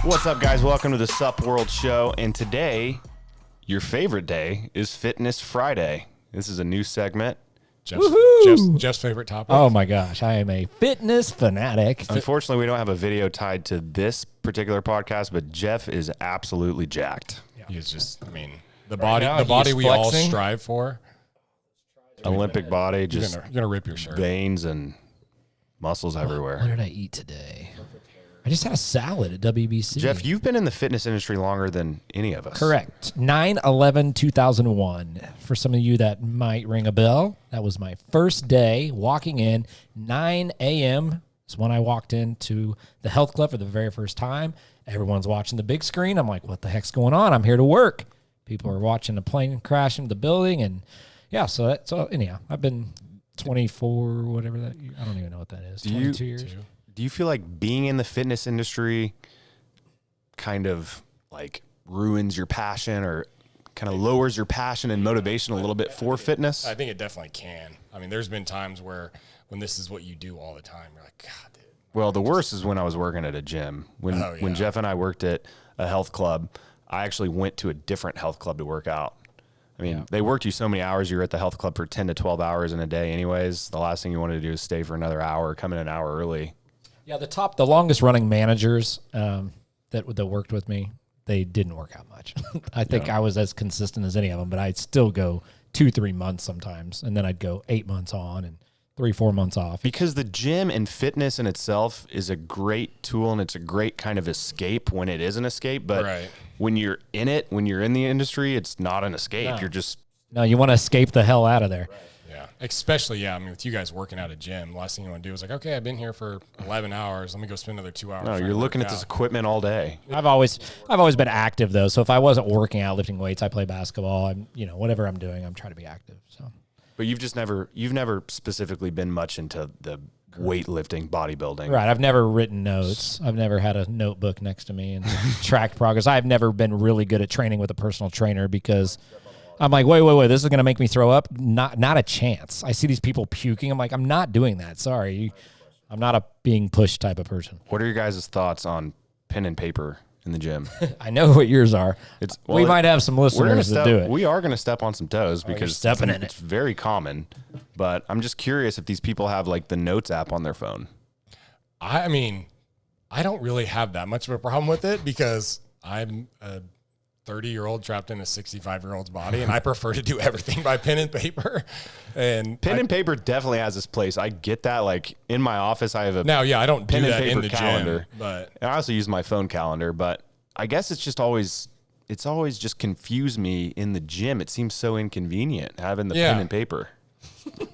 What's up, guys? Welcome to the Supp World Show. And today, your favorite day is Fitness Friday. This is a new segment. Jeff's favorite topic. Oh my gosh, I am a fitness fanatic. Unfortunately, we don't have a video tied to this particular podcast, but Jeff is absolutely jacked. He's just, I mean, the Right body, now, the body he's we all flexing. strive for. Olympic body, You're just gonna rip your shirt. veins and muscles everywhere. What did I eat today? I just had a salad at WBC. Jeff, you've been in the fitness industry longer than any of us. Correct. 9/11/2001. For some of you that might ring a bell, that was my first day walking in. 9 a.m. is when I walked into the health club for the very first time. Everyone's watching the big screen. I'm like, what the heck's going on? I'm here to work. People are watching a plane crash into the building. And yeah, so anyhow, I've been 24, whatever that, I don't even know what that is, 22 years. Do you feel like being in the fitness industry kind of like ruins your passion or kind of lowers your passion and motivation a little bit for fitness? I think it definitely can. I mean, there's been times when this is what you do all the time, you're like, God, dude. Well, the worst is when I was working at a gym. When Jeff and I worked at a health club, I actually went to a different health club to work out. I mean, they worked you so many hours. You're at the health club for 10 to 12 hours in a day anyways. The last thing you wanted to do is stay for another hour, come in an hour early. Yeah, the longest running managers that worked with me, they didn't work out much. I think I was as consistent as any of them, but I'd still go 2-3 months sometimes, and then I'd go 8 months on and 3-4 months off. Because the gym and fitness in itself is a great tool, and it's a great kind of escape when it is an escape. But when you're in it, when you're in the industry, it's not an escape. No. You're just... No, you want to escape the hell out of there. Right. Yeah, especially, I mean, with you guys working at a gym, the last thing you want to do is like, okay, I've been here for 11 hours. Let me go spend another 2 hours. No, you're looking at this equipment all day. I've always been active though. So if I wasn't working out, lifting weights, I play basketball. I'm, whatever I'm doing, I'm trying to be active. So, but you've never specifically been much into the weightlifting, bodybuilding. Right. I've never written notes. I've never had a notebook next to me and tracked progress. I've never been really good at training with a personal trainer because I'm like, wait, this is going to make me throw up? Not a chance. I see these people puking. I'm like, I'm not doing that. Sorry. I'm not a being pushed type of person. What are your guys' thoughts on pen and paper in the gym? I know what yours are. We might have some listeners that do it. We are going to step on some toes because it's very common. But I'm just curious if these people have like the Notes app on their phone. I mean, I don't really have that much of a problem with it because I'm a 30-year-old trapped in a 65-year-old's body, and I prefer to do everything by pen and paper. And pen and paper definitely has its place. I get that. Like in my office, I have a I don't pen do and that paper in the calendar, gym, but and I also use my phone calendar. But I guess it's always just confused me in the gym. It seems so inconvenient having the pen and paper.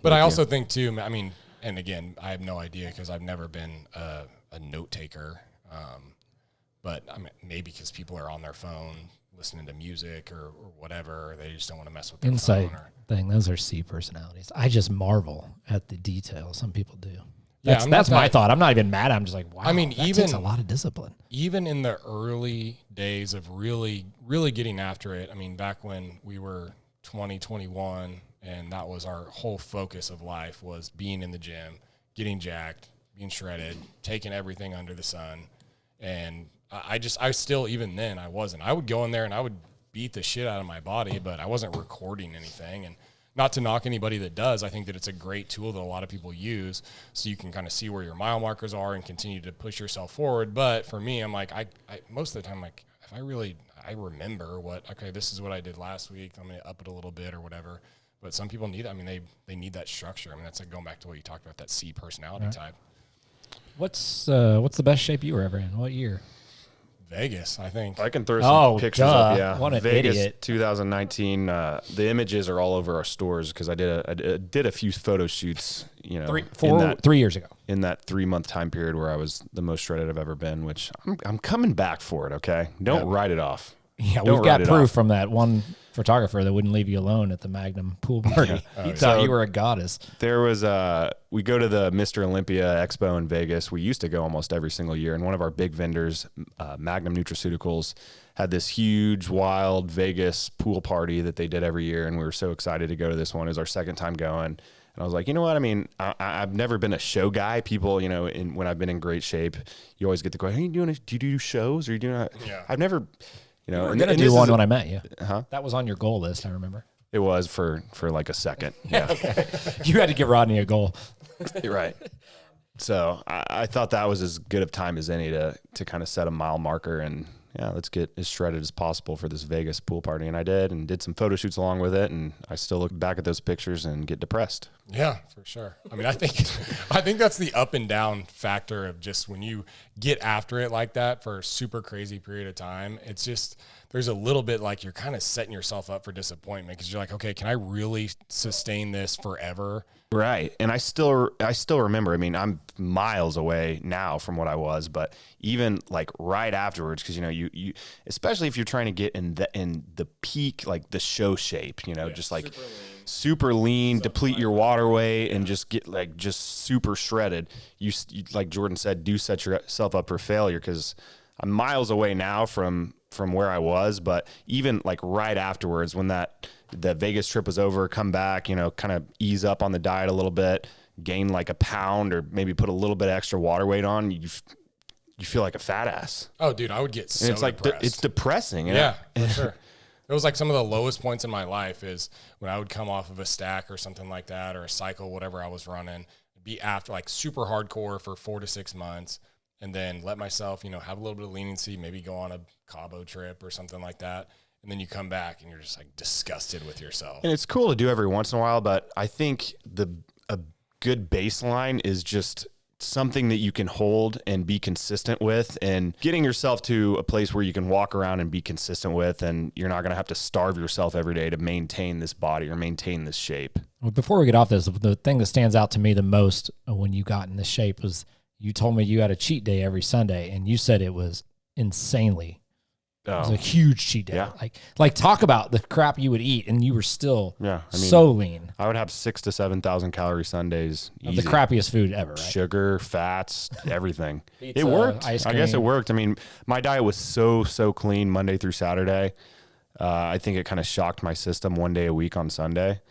But I also think too, I mean, and again, I have no idea because I've never been a note taker. But I mean, maybe because people are on their phone listening to music or whatever, they just don't want to mess with their Insight phone. Thing. Those are C personalities. I just marvel at the detail. Some people do. Yeah, that's my thought. I'm not even mad. I'm just like, wow. I mean, that takes a lot of discipline. Even in the early days of really, really getting after it. I mean, back when we were 20, 21, and that was our whole focus of life was being in the gym, getting jacked, being shredded, taking everything under the sun. And I still, even then, I wasn't. I would go in there and I would beat the shit out of my body, but I wasn't recording anything. And not to knock anybody that does, I think that it's a great tool that a lot of people use so you can kind of see where your mile markers are and continue to push yourself forward. But for me, I'm like, I most of the time, like, if I remember this is what I did last week, I'm going to up it a little bit or whatever. But some people need, I mean, they need that structure. I mean, that's like going back to what you talked about, that C personality type. What's the best shape you were ever in? What year? Vegas, I think. I can throw some pictures up. Yeah, what an Vegas, idiot. 2019. The images are all over our stores because I did a few photo shoots. 3 years ago. In that 3-month time period where I was the most shredded I've ever been, which I'm coming back for it. Okay, don't write it off. Yeah, we've got proof from that one photographer that wouldn't leave you alone at the Magnum pool party. He thought you were a goddess. There was we go to the Mr. Olympia Expo in Vegas. We used to go almost every single year, and one of our big vendors, Magnum Nutraceuticals, had this huge, wild Vegas pool party that they did every year, and we were so excited to go to this one. It was our second time going. And I was like, you know what? I mean, I've never been a show guy. People, when I've been in great shape, you always get the question, hey, do you do shows? Or are you doing that? Yeah. I've never, You were going to do one when I met you. Huh? That was on your goal list, I remember. It was for like a second. Yeah. Okay. You had to give Rodney a goal. You're right. So I thought that was as good of time as any to kind of set a mile marker and, yeah, let's get as shredded as possible for this Vegas pool party. And I did some photo shoots along with it. And I still look back at those pictures and get depressed. Yeah, for sure. I mean, I think that's the up and down factor of just when you get after it like that for a super crazy period of time, it's just, there's a little bit like you're kind of setting yourself up for disappointment because you're like, okay, can I really sustain this forever? Right. And I still remember, I mean, I'm miles away now from what I was, but even like right afterwards, because, you especially if you're trying to get in the peak, like the show shape, just like super lean, deplete your water weight and just get just super shredded. You like Jordon said, do set yourself up for failure because I'm miles away now from where I was, but even like right afterwards when the Vegas trip was over, come back, kind of ease up on the diet a little bit, gain like a pound or maybe put a little bit extra water weight on, you feel like a fat ass. Oh, dude, I would get so it's like depressed. it's depressing. Yeah, for sure. It was like some of the lowest points in my life is when I would come off of a stack or something like that or a cycle, whatever I was running, be after like super hardcore for 4 to 6 months and then let myself, have a little bit of leniency, maybe go on a Cabo trip or something like that. And then you come back and you're just like disgusted with yourself. And it's cool to do every once in a while, but I think a good baseline is just something that you can hold and be consistent with and getting yourself to a place where you can walk around and be consistent with, and you're not going to have to starve yourself every day to maintain this body or maintain this shape. Well, before we get off this, the thing that stands out to me the most when you got in this shape was you told me you had a cheat day every Sunday and you said it was insanely. It was a huge cheat day. Yeah. Like talk about the crap you would eat, and you were still so lean. I would have 6,000 to 7,000 calorie Sundays. Easy. The crappiest food ever, right? Sugar, fats, everything. Pizza, it worked. ice I cream. guess it worked. I mean, my diet was so clean Monday through Saturday. I think it kind of shocked my system one day a week on Sunday,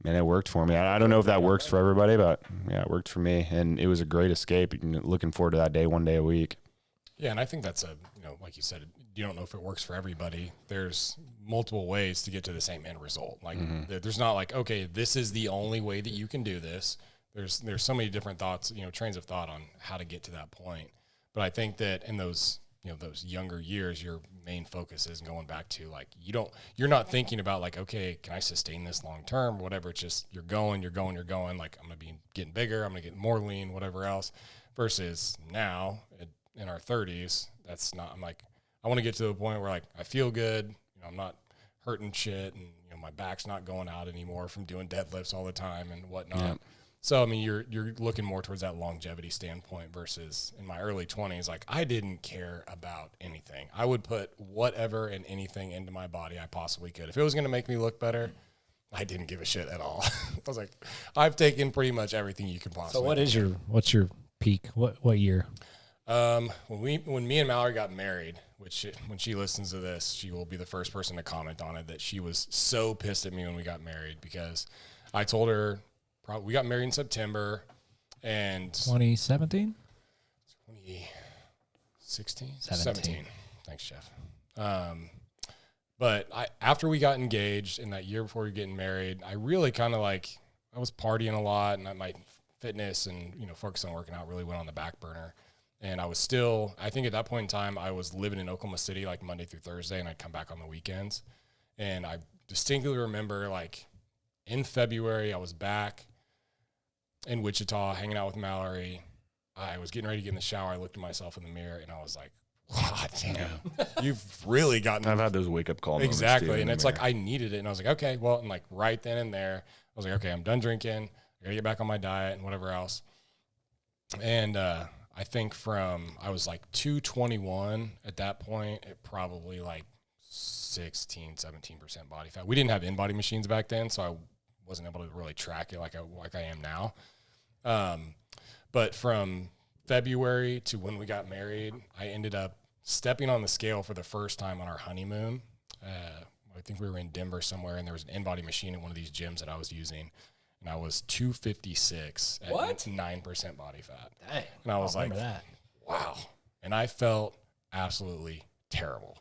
and it worked for me. I don't know if that works for everybody, but yeah, it worked for me, and it was a great escape. Looking forward to that day, one day a week. Yeah, and I think that's like you said, you don't know if it works for everybody. There's multiple ways to get to the same end result. Like there's not like, okay, this is the only way that you can do this. There's so many different thoughts, trains of thought on how to get to that point. But I think that in those, those younger years, your main focus is going back to like, you're not thinking about like, okay, can I sustain this long term, whatever. It's just, you're going. Like I'm going to be getting bigger. I'm going to get more lean, whatever else, versus now in our 30s, I'm like, I want to get to the point where like I feel good, I'm not hurting shit, and my back's not going out anymore from doing deadlifts all the time and whatnot. Yeah. So I mean, you're looking more towards that longevity standpoint versus in my early 20s, like I didn't care about anything. I would put whatever and anything into my body I possibly could. If it was going to make me look better, I didn't give a shit at all. I was like, I've taken pretty much everything you can possibly. So what's your peak? What year? When me and Mallory got married, when she listens to this, she will be the first person to comment on it, that she was so pissed at me when we got married because I told her we got married in September and 2017, 2016, 17. Thanks, Jeff. But after we got engaged in that year before we were getting married, I really kind of I was partying a lot, and my fitness and, focus on working out really went on the back burner. And I was still, I think at that point in time, I was living in Oklahoma City like Monday through Thursday, and I'd come back on the weekends. And I distinctly remember in February, I was back in Wichita hanging out with Mallory. I was getting ready to get in the shower. I looked at myself in the mirror, and I was like, God damn, you've really gotten. I've had those wake-up calls. Exactly. And it's like I needed it. And I was like, okay, well, and right then and there, I was like, okay, I'm done drinking. I got to get back on my diet and whatever else. And, I think I was 221 at that point, at probably 16, 17% body fat. We didn't have in-body machines back then, so I wasn't able to really track it like I am now. But from February to when we got married, I ended up stepping on the scale for the first time on our honeymoon. I think we were in Denver somewhere, and there was an in-body machine in one of these gyms that I was using. and I was 256 at 9% body fat. Dang. And I was like, that. wow. And I felt absolutely terrible.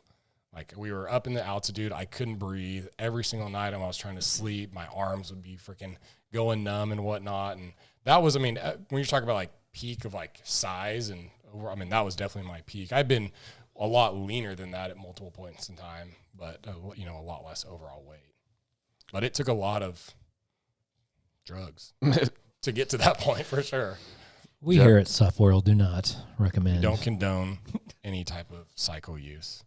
Like, we were up in the altitude. I couldn't breathe. Every single night when I was trying to sleep, my arms would be freaking going numb and whatnot. And that was, I mean, when you're talking about like peak of like size and I mean, that was definitely my peak. I've been a lot leaner than that at multiple points in time, but you know, a lot less overall weight. But it took a lot of drugs to get to that point for sure. We here at Supp World do not recommend. Don't condone any type of psycho use.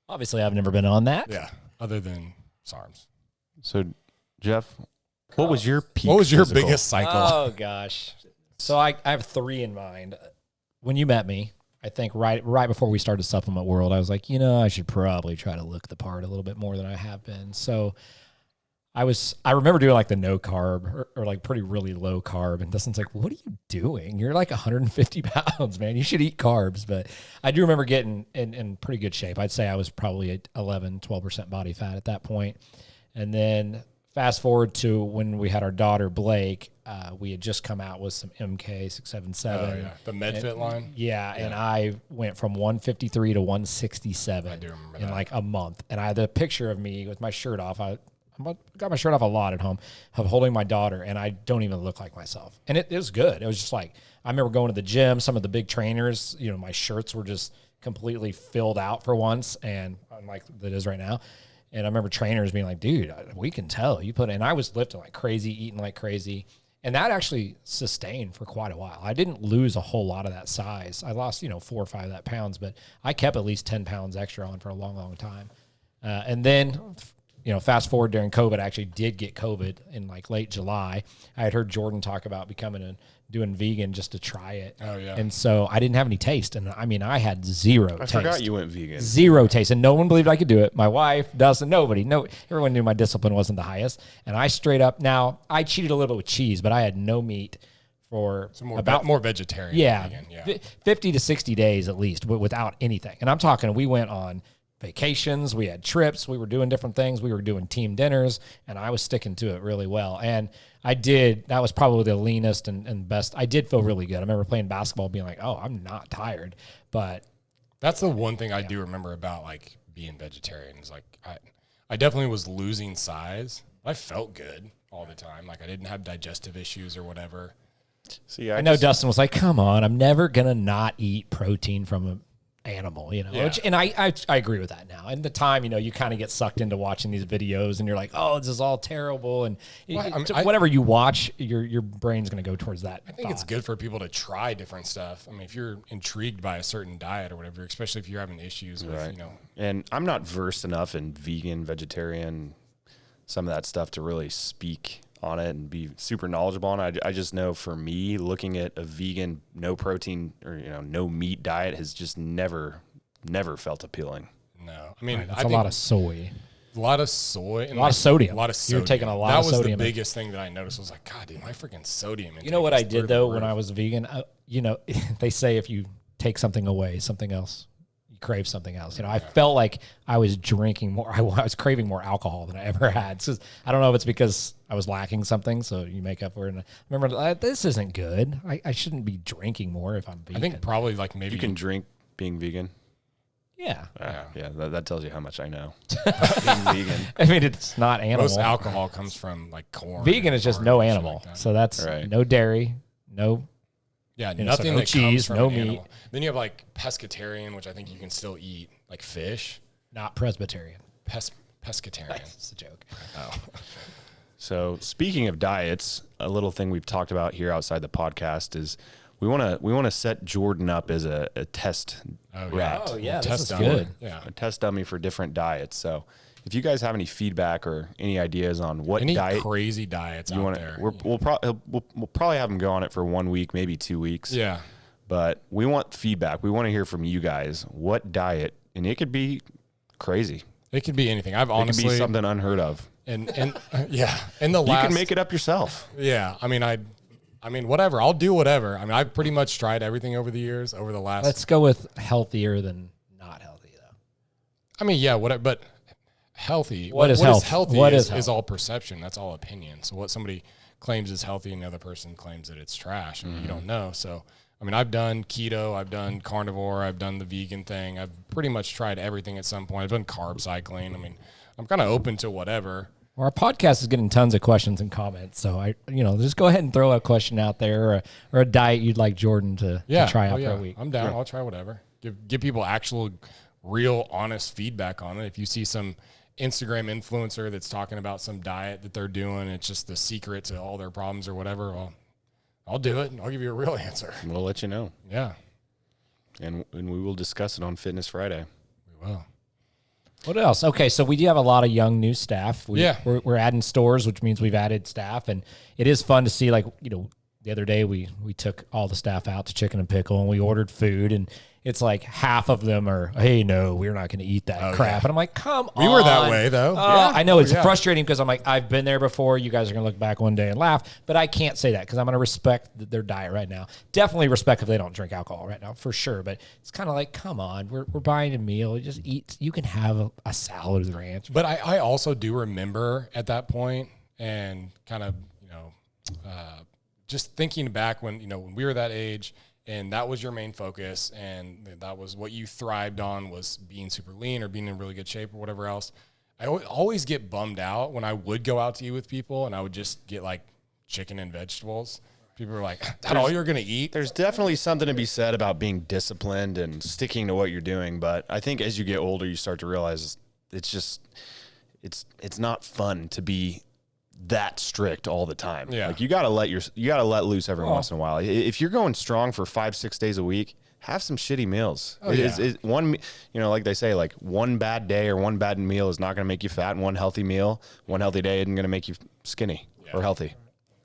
Obviously, I've never been on that. Yeah, other than SARMs. So, Jeff, what was your peak? What was your physical? biggest cycle? Oh, gosh. So I have 3 in mind. When you met me, I think right before we started Supplement World, I was like, I should probably try to look the part a little bit more than I have been. So I remember doing like the no carb or like pretty really low carb. And Dustin's like, what are you doing? You're like 150 pounds, man. You should eat carbs. But I do remember getting in pretty good shape. I'd say I was probably at 11, 12% body fat at that point. And then fast forward to when we had our daughter, Blake, we had just come out with some MK677. Oh, yeah. The MedFit line? Yeah, and I went from 153 to 167 I do remember in that. like a month. And I had a picture of me with my shirt off. I got my shirt off a lot at home of holding my daughter, and I don't even look like myself. And it was good. It was just like, I remember going to the gym, some of the big trainers, my shirts were just completely filled out for once, and like that is right now. And I remember trainers being like, dude, we can tell you put it. And I was lifting like crazy, eating like crazy. And that actually sustained for quite a while. I didn't lose a whole lot of that size. I lost, 4 or 5 of that pounds, but I kept at least 10 pounds extra on for a long, long time. And then, fast forward during COVID, I actually did get COVID in like late July. I had heard Jordon talk about doing vegan just to try it. Oh, yeah. And so I didn't have any taste. And I mean, I had zero taste. I forgot you went vegan. Zero taste. And no one believed I could do it. My wife, Dustin, nobody. Everyone knew my discipline wasn't the highest. And I straight up, now I cheated a little bit with cheese, but I had no meat for more vegetarian. Yeah, vegan, yeah. 50 to 60 days at least without anything. And I'm talking, we went on vacations, we had trips, we were doing different things, we were doing team dinners, and I was sticking to it really well. And that was probably the leanest and best. I did feel really good. I remember playing basketball being like, oh, I'm not tired. But that's the one thing I do remember about like being vegetarian is like I definitely was losing size. I felt good all the time. Like I didn't have digestive issues or whatever. See, I know Dustin was like, come on, I'm never going to not eat protein from an animal, Yeah. and I agree with that now. And the time, you kind of get sucked into watching these videos and you're like, oh, this is all terrible. And whatever you watch, your brain's going to go towards that. I think it's good for people to try different stuff. I mean, if you're intrigued by a certain diet or whatever, especially if you're having issues with, And I'm not versed enough in vegan, vegetarian, some of that stuff to really speak on it and be super knowledgeable on it. I just know for me, looking at a vegan, no protein or no meat diet has just never felt appealing. No, I mean, it's a lot of soy. A lot of soy. And a lot of sodium. A lot of sodium. You're taking a lot of sodium. That was the biggest thing that I noticed was like, God, dude, my freaking sodium intake. You know what I did, though, when when I was vegan? They say if you take something away, something else, you crave something else. I felt like I was drinking more. I was craving more alcohol than I ever had. So I don't know if it's because I was lacking something, so you make up for it. And I remember, this isn't good. I shouldn't be drinking more if I'm vegan. I think probably like maybe you can drink being vegan. Yeah. Yeah, that tells you how much I know. Being vegan. I mean, it's not animal. Most alcohol comes from like corn. Vegan is just no animal. Like so that's right. No dairy, no. Yeah, nothing no that cheese, comes from no an meat. animal. Then you have like pescatarian, which I think you can still eat, like fish. Not Presbyterian. Pescatarian. That's a joke. Oh. So speaking of diets, a little thing we've talked about here outside the podcast is we want to set Jordon up as a test rat. Oh yeah, Test this is dummy. good. Yeah. A test dummy for different diets. So if you guys have any feedback or any ideas on what Any diet crazy diets you out want there. we'll probably have him go on it for 1 week, maybe 2 weeks. Yeah. But we want feedback. We want to hear from you guys. What diet, and it could be crazy. It could be anything. I've It honestly could be something unheard of. and yeah. In the You last can make it up yourself. Yeah. I mean whatever. I'll do whatever. I mean, I've pretty much tried everything over the years, over the last Let's go with healthier than not healthy, though. I mean, yeah, whatever, but healthy. What is healthy? healthy What is is healthy? all perception. That's all opinion. So what somebody claims is healthy and the other person claims that it's trash. And you don't know. So, I mean, I've done keto, I've done carnivore, I've done the vegan thing. I've pretty much tried everything at some point. I've done carb cycling. I mean, I'm kind of open to whatever. Well, our podcast is getting tons of questions and comments. So just go ahead and throw a question out there or a diet you'd like Jordon to try out for a week. I'm down. I'll try whatever. Give people actual, real, honest feedback on it. If you see some Instagram influencer that's talking about some diet that they're doing, it's just the secret to all their problems or whatever, well, I'll do it. I'll give you a real answer. We'll let you know. Yeah. And we will discuss it on Fitness Friday. We will. What else? Okay, so we do have a lot of young new staff. We're adding stores, which means we've added staff, and it is fun to see. Like, the other day we took all the staff out to Chicken and Pickle, and we ordered food, and it's like half of them are, hey, no, we're not going to eat that crap. Yeah. And I'm like, come on. We were that way, though. I know it's frustrating because I'm like, I've been there before. You guys are going to look back one day and laugh, but I can't say that because I'm going to respect their diet right now. Definitely respect if they don't drink alcohol right now, for sure. But it's kind of like, come on, we're buying a meal. You just eat. You can have a salad with ranch. But I also do remember at that point and kind of, just thinking back when we were that age, and that was your main focus, and that was what you thrived on, was being super lean or being in really good shape or whatever else. I always get bummed out when I would go out to eat with people and I would just get like chicken and vegetables. People are like, that's all you're going to eat? There's definitely something to be said about being disciplined and sticking to what you're doing. But I think as you get older, you start to realize it's not fun to be that strict all the time. Yeah. Like you gotta let loose every once in a while. If you're going strong for 5-6 days a week, have some shitty meals. Like they say, like one bad day or one bad meal is not going to make you fat, and one healthy day isn't going to make you skinny or healthy.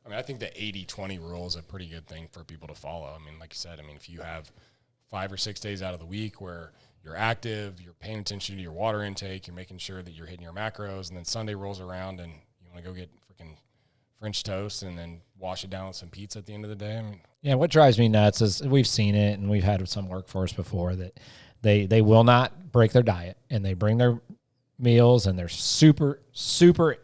I mean, I think the 80-20 rule is a pretty good thing for people to follow. I mean, like you said, if you have 5 or 6 days out of the week where you're active, you're paying attention to your water intake, you're making sure that you're hitting your macros, and then Sunday rolls around and you want to go get freaking French toast and then wash it down with some pizza at the end of the day. What drives me nuts is we've seen it, and we've had some workforce before that they will not break their diet, and they bring their meals, and they're super, super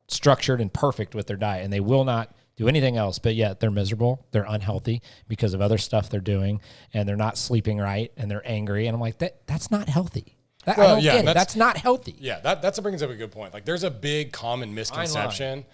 structured and perfect with their diet, and they will not do anything else, but yet they're miserable, they're unhealthy because of other stuff they're doing, and they're not sleeping right, and they're angry, and I'm like, that's not healthy. I don't get it. That's not healthy. Yeah, that brings up a good point. Like, there's a big common misconception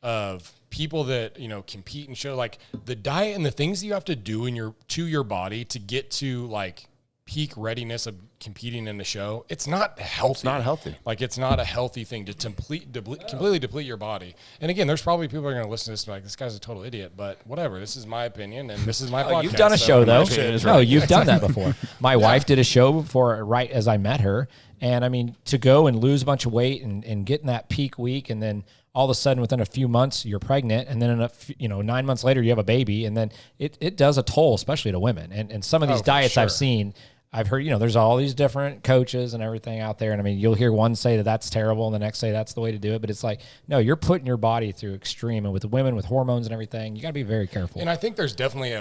of people that compete and show, like, the diet and the things that you have to do to your body to get to like peak readiness of competing in the show. It's not healthy. It's not healthy. Like, it's not a healthy thing to completely deplete your body. And again, there's probably people who are going to listen to this and be like, this guy's a total idiot, but whatever. This is my opinion, and this is my podcast. You've done a show, though. No, you've done that before. My wife did a show before, right as I met her. And to go and lose a bunch of weight and get in that peak week, and then all of a sudden within a few months you're pregnant, and then 9 months later you have a baby, and then it does a toll, especially to women. And some of these diets I've seen, I've heard, there's all these different coaches and everything out there. And you'll hear one say that that's terrible and the next say that's the way to do it. But it's like, no, you're putting your body through extreme. And with women, with hormones and everything, you got to be very careful. And I think there's definitely I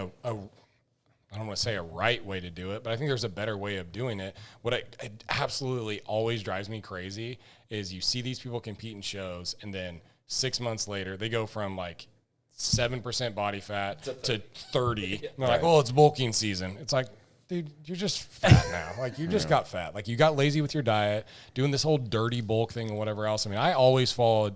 don't want to say a right way to do it, but I think there's a better way of doing it. What it absolutely always drives me crazy is you see these people compete in shows, and then 6 months later, they go from like 7% body fat to 30. They're like, oh, it's bulking season. It's like, dude, you're just fat now. Like, you just got fat. Like, you got lazy with your diet, doing this whole dirty bulk thing and whatever else. I always followed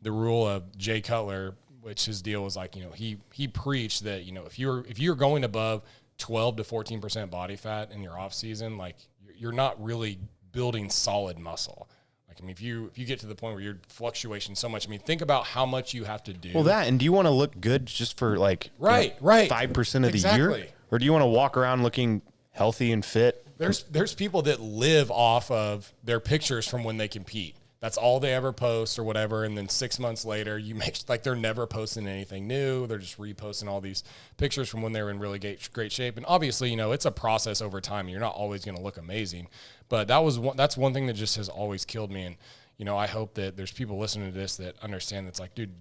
the rule of Jay Cutler, which his deal was like, he preached that, if you're going above 12 to 14% body fat in your off season, like, you're not really building solid muscle. Like, if you get to the point where your fluctuation so much, think about how much you have to do. Well, and do you want to look good just for like 5% of the year? Or do you want to walk around looking healthy and fit? There's people that live off of their pictures from when they compete. That's all they ever post or whatever. And then 6 months later, you make like they're never posting anything new. They're just reposting all these pictures from when they were in really great shape. And obviously, it's a process over time. You're not always going to look amazing. But that's one thing that just has always killed me. And, I hope that there's people listening to this that understand that's like, dude,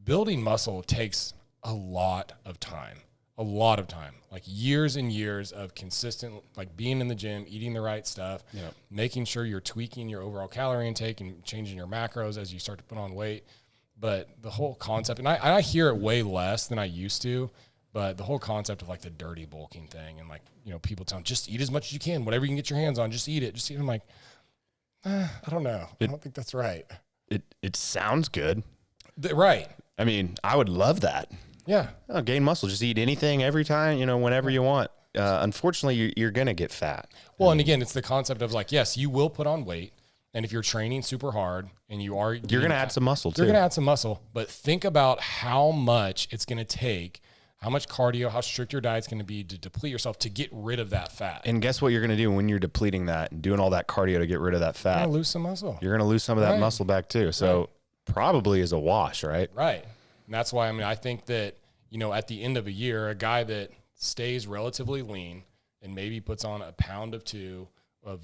building muscle takes a lot of time. Like years and years of consistent, like being in the gym, eating the right stuff, making sure you're tweaking your overall calorie intake and changing your macros as you start to put on weight. But the whole concept, and I hear it way less than I used to, but the whole concept of like the dirty bulking thing and like, people telling just eat as much as you can, whatever you can get your hands on, just eat it. Just eat it. I'm like, I don't know. I don't think that's right. It sounds good. Right. I mean, I would love that. Yeah. Gain muscle. Just eat anything every time, whenever you want. Unfortunately, you're going to get fat. Well, and again, it's the concept of like, yes, you will put on weight. And if you're training super hard and you're going to add some muscle too. You're going to add some muscle. But think about how much it's going to take, how much cardio, how strict your diet's going to be to deplete yourself to get rid of that fat. And guess what you're going to do when you're depleting that and doing all that cardio to get rid of that fat? You're going to lose some muscle. You're going to lose some of that muscle back too. So probably is a wash, right? Right. And that's why, I think that, at the end of a year, a guy that stays relatively lean and maybe puts on a pound of 2 of,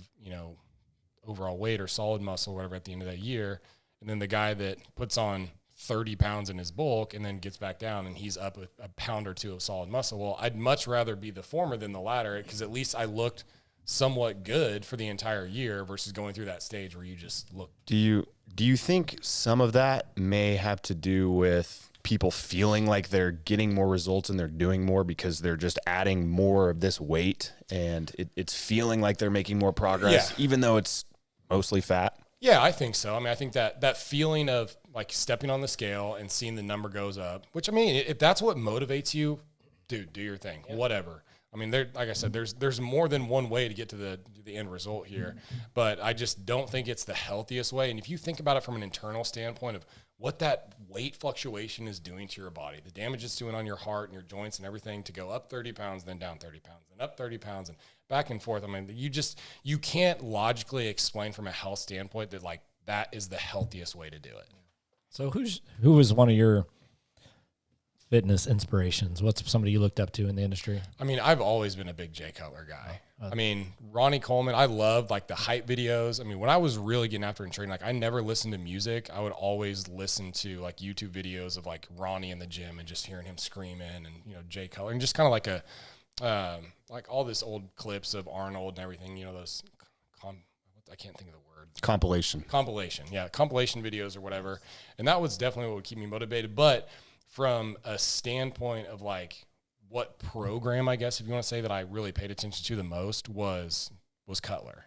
overall weight or solid muscle, whatever, at the end of that year. And then the guy that puts on 30 pounds in his bulk and then gets back down and he's up a pound or 2 of solid muscle. Well, I'd much rather be the former than the latter, because at least I looked somewhat good for the entire year versus going through that stage where you just look. Do you think some of that may have to do with people feeling like they're getting more results and they're doing more because they're just adding more of this weight and it's feeling like they're making more progress, even though it's mostly fat? Yeah, I think so. I think that feeling of like stepping on the scale and seeing the number goes up, which if that's what motivates you, dude, do your thing, whatever. Like I said, there's more than one way to get to the end result here, but I just don't think it's the healthiest way. And if you think about it from an internal standpoint of what that weight fluctuation is doing to your body, the damage it's doing on your heart and your joints and everything, to go up 30 pounds, then down 30 pounds, then up 30 pounds and back and forth. You can't logically explain from a health standpoint that like that is the healthiest way to do it. So who was one of your fitness inspirations? What's somebody you looked up to in the industry? I've always been a big Jay Cutler guy. Ronnie Coleman, I loved like the hype videos. When I was really getting after it and training, like I never listened to music. I would always listen to like YouTube videos of like Ronnie in the gym and just hearing him screaming, and, Jay Cutler, and just kind of like like all this old clips of Arnold and everything, those, I can't think of the word. Compilation. Yeah. Compilation videos or whatever. And that was definitely what would keep me motivated. But from a standpoint of like what program, I guess, if you want to say, that I really paid attention to the most was Cutler.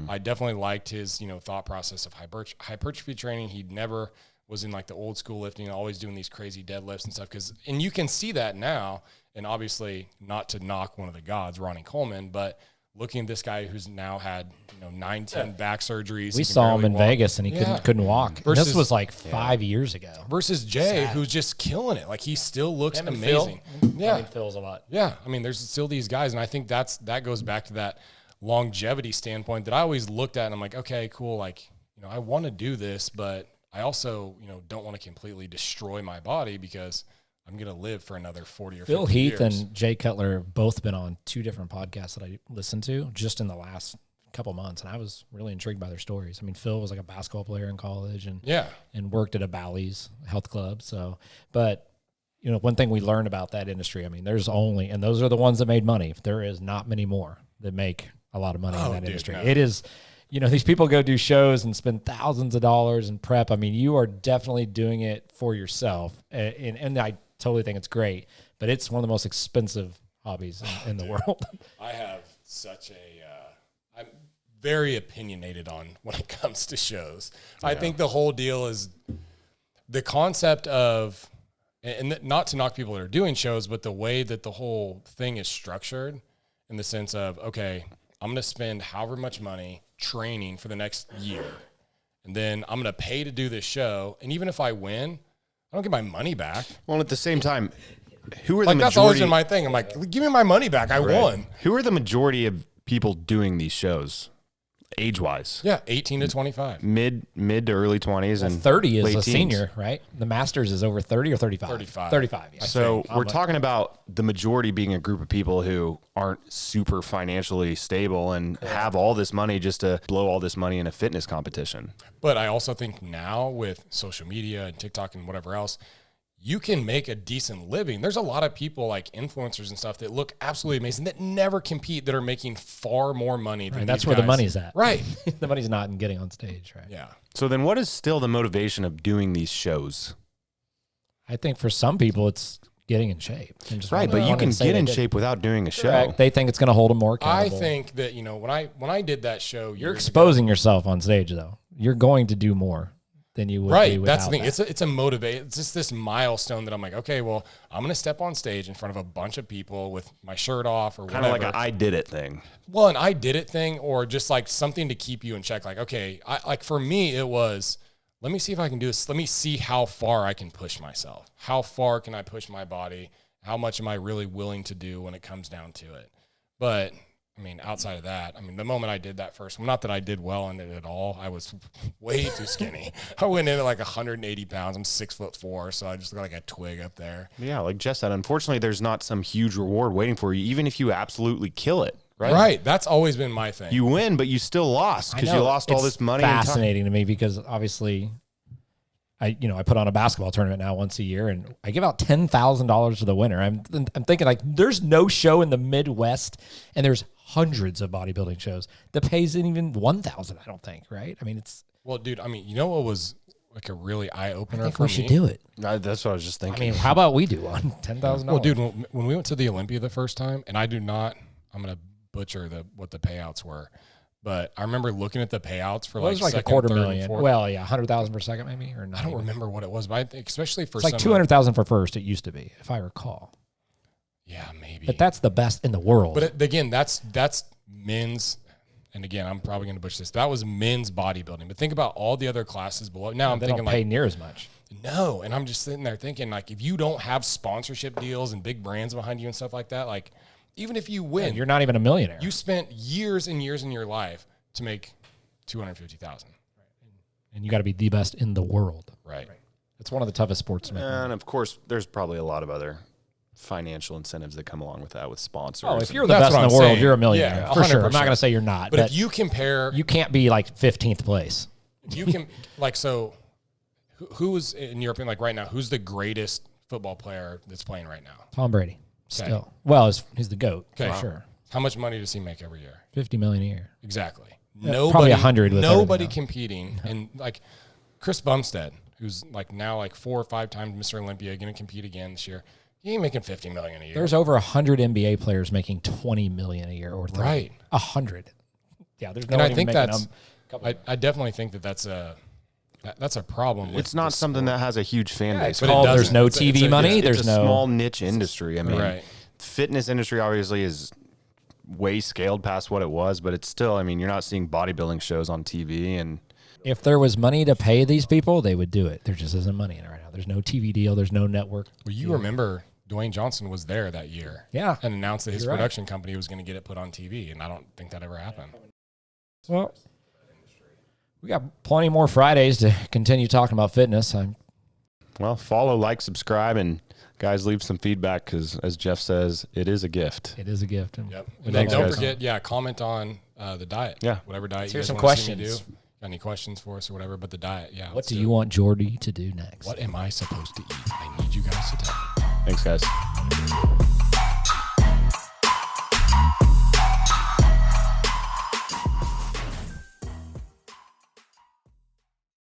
I definitely liked his, thought process of hypertrophy training. He never was in like the old school lifting, always doing these crazy deadlifts and stuff. And you can see that now, and obviously not to knock one of the gods, Ronnie Coleman, but looking at this guy who's now had 9-10 back surgeries. We saw him in Vegas and he couldn't walk. Versus, this was like 5 years ago. Versus Jay, who's just killing it. Like he still looks amazing. Yeah, Phil's a lot. Yeah, there's still these guys, and I think that goes back to that longevity standpoint that I always looked at, and I'm like, okay, cool. Like I want to do this, but I also don't want to completely destroy my body because I'm going to live for another 40 or 50 Phil Heath years. and Jay Cutler have both been on 2 different podcasts that I listened to just in the last couple months, and I was really intrigued by their stories. Phil was like a basketball player in college and worked at a Bally's health club. So, but one thing we learned about that industry, there's only, and those are the ones that made money. There is not many more that make a lot of money in that industry. No. It is, these people go do shows and spend thousands of dollars in prep. You are definitely doing it for yourself, and I totally think it's great, but it's one of the most expensive hobbies in the world. I have such I'm very opinionated on when it comes to shows. Yeah. I think the whole deal is the concept of, and not to knock people that are doing shows, but the way that the whole thing is structured, in the sense of, okay, I'm going to spend however much money training for the next year, and then I'm going to pay to do this show, and even if I win, I don't get my money back. Well, at the same time, who are the like majority? That's always been my thing. I'm like, give me my money back. I won. Who are the majority of people doing these shows, age-wise? Yeah, 18 to 25. Mid to early 20s, and 30 is late a teens. Senior, right? The Masters is over 30 or 35? 35, yeah. So we're talking about the majority being a group of people who aren't super financially stable and have all this money just to blow all this money in a fitness competition. But I also think now with social media and TikTok and whatever else, you can make a decent living. There's a lot of people like influencers and stuff that look absolutely amazing that never compete, that are making far more money than that's these where guys. the money's at. Right. The money's not in getting on stage, right? Yeah. So then what is still the motivation of doing these shows? I think for some people, it's getting in shape. Right, but you can get in shape without doing a show. Correct. They think it's going to hold them more accountable. I think that, when I did that show, you're exposing yourself on stage, though. You're going to do more than you would do without that's the thing. It's a motivate. It's just this milestone that I'm like, okay, well, I'm going to step on stage in front of a bunch of people with my shirt off or whatever. Kind of like an I did it thing. Well, an I did it thing, or just like something to keep you in check. Like, okay, like for me, it was, let me see if I can do this. Let me see how far I can push myself. How far can I push my body? How much am I really willing to do when it comes down to it? But I mean, outside of that, the moment I did that first, not that I did well in it at all. I was way too skinny. I went in at like 180 pounds. I'm 6'4", so I just look like a twig up there. Yeah, like Jess said, unfortunately, there's not some huge reward waiting for you, even if you absolutely kill it. Right. Right. That's always been my thing. You win, but you still lost because you lost all this money. Fascinating to me because obviously, I put on a basketball tournament now once a year, and I give out $10,000 to the winner. I'm thinking like, there's no show in the Midwest, and there's hundreds of bodybuilding shows that pays even 1,000. I don't think, right? It's dude. What was like a really eye opener for me? We should do it. That's what I was just thinking. How about we do one? $10,000. Well, dude, when we went to the Olympia the first time, and I'm gonna butcher what the payouts were. But I remember looking at the payouts for it was like second, a $250,000. fourth. Well, yeah, 100,000 per second maybe, or I don't remember what it was, but I think especially for it's like 200,000 for first. It used to be, if I recall. Yeah, maybe. But that's the best in the world. But again, that's men's. And again, I'm probably going to butcher this. That was men's bodybuilding. But think about all the other classes below. Now I'm thinking don't pay near as much. No, and I'm just sitting there thinking like, if you don't have sponsorship deals and big brands behind you and stuff like that, like even if you win, you're not even a millionaire. You spent years and years in your life to make $250,000. And you got to be the best in the world. Right. It's one of the toughest sports to make. And of course, there's probably a lot of other financial incentives that come along with that, with sponsors. Oh, if you're the best in the world, you're a millionaire. Yeah, for sure. I'm not going to say you're not. But if you compare... You can't be like 15th place. You can, like, so who's, in your opinion, like right now, who's the greatest football player that's playing right now? Tom Brady. Still. Well, he's the GOAT, for sure. How much money does he make every year? $50 million a year. Exactly. Probably 100 with nobody competing. And like Chris Bumstead, who's like now like 4 or 5 times Mr. Olympia, going to compete again this year. He ain't making $50 million a year. There's over 100 NBA players making $20 million a year or 30. Right. 100. Yeah, there's no. And I think that's. I definitely think that's a problem. It's not something that has a huge fan base. It's called, there's no TV money. It's there's a small niche industry. I mean, right. Fitness industry obviously is way scaled past what it was, but it's still, I mean, you're not seeing bodybuilding shows on TV. And if there was money to pay these people, they would do it. There just isn't money in it right now. There's no TV deal. There's no network. Well, you remember Dwayne Johnson was there that year. Yeah. And announced that his production company was going to get it put on TV, and I don't think that ever happened. Well, we got plenty more Fridays to continue talking about fitness. Well, follow, like, subscribe, and guys, leave some feedback because, as Jeff says, it is a gift. It is a gift. Yep. And then don't forget, comment on the diet. Yeah. Whatever diet Here's you some guys want to see questions. me do. Got any questions for us or whatever, but the diet, yeah. What do you want Jordy to do next? What am I supposed to eat? I need you guys to tell me. Thanks, guys.